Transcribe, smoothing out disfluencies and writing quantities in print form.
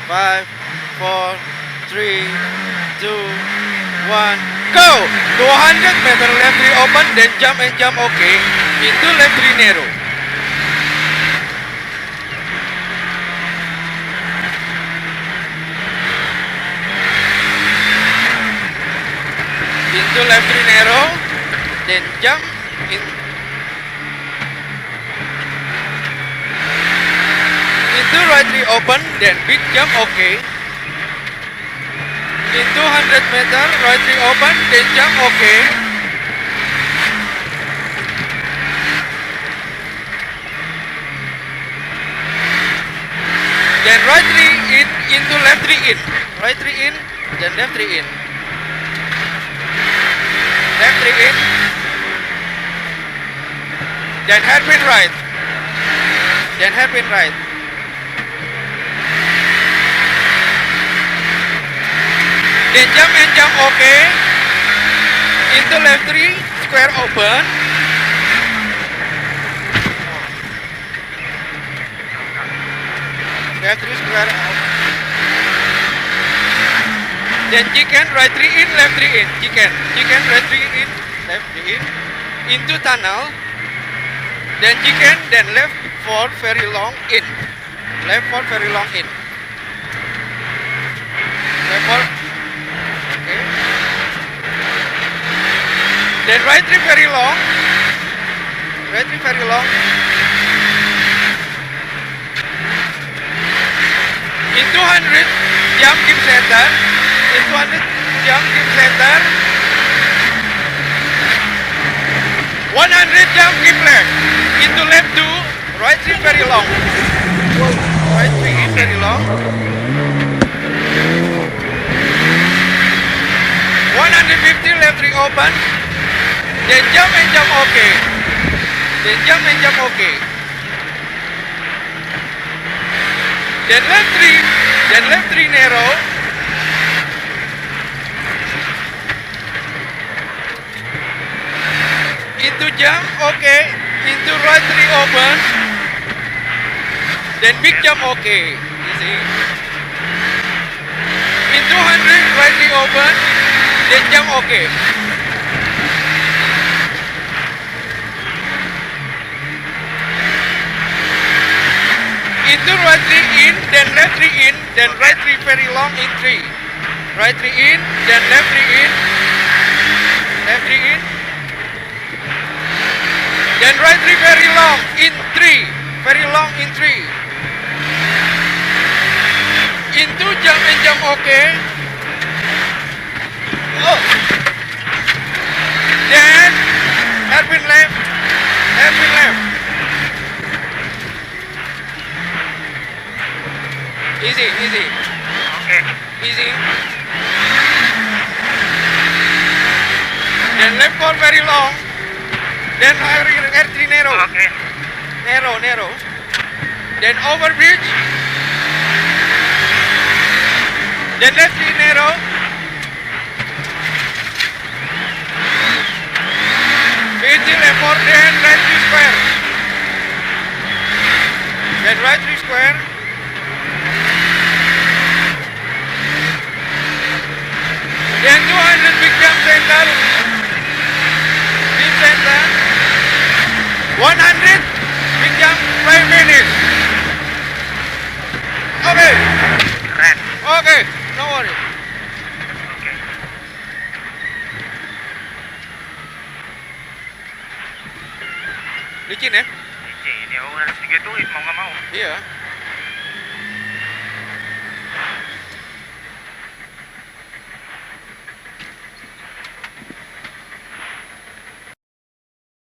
5, 4, 3, 2, 1, go! 200 meter left 3 open, then jump and jump okay. Into left 3 narrow. Into left 3 narrow, then jump in. Into right 3 open, then big jump okay. Into 100 meter, right 3 open, then jump okay. Then right 3 in, into left 3 in. Right 3 in, then left 3 in. Left 3 in. Then hairpin right. Then hairpin right. Then jump and jump okay. Into left 3, square open. Left 3 square open. Then chicken, right 3 in, left 3 in. Chicken, right 3 in, left 3 in. Into tunnel. Then chicken, then left 4 very long in. Left 4 very long in. Left 4. Okay. Then right 3 very long. Right 3 very long. Into 100, jump, keep center. Into 100, jump, keep center. 100, jump, keep left. Into left 2, right 3 very long. Right 3 in very long. 150, left 3 open. Then jump and jump okay. Then jump and jump okay. Then left 3 narrow. Into jump, okay. Into right 3 open. Then big jump, okay. Easy. Into 100, right 3 open. Then jump, okay. Into right 3 in, then left 3 in, then right 3 very long in 3. Right 3 in, then left 3 in. Left 3 in. Then right 3 very long in 3. Very long in 3. Into jump and jump okay. Oh. Then hairpin left. Hairpin left. Easy, easy. Okay. Easy. Then left 4 very long. Then air 3 narrow. Okay. Narrow, narrow. Then over bridge. Then left 3 narrow. Till left 4, then right 3 square. Then right 3 square. Then 200 big jump center. Big center. 100 big jump 5 minutes. Okay. Keren. Okay. No worry. Oke. Licin ya? Licin. Ya harus digituin mau nggak mau. Iya.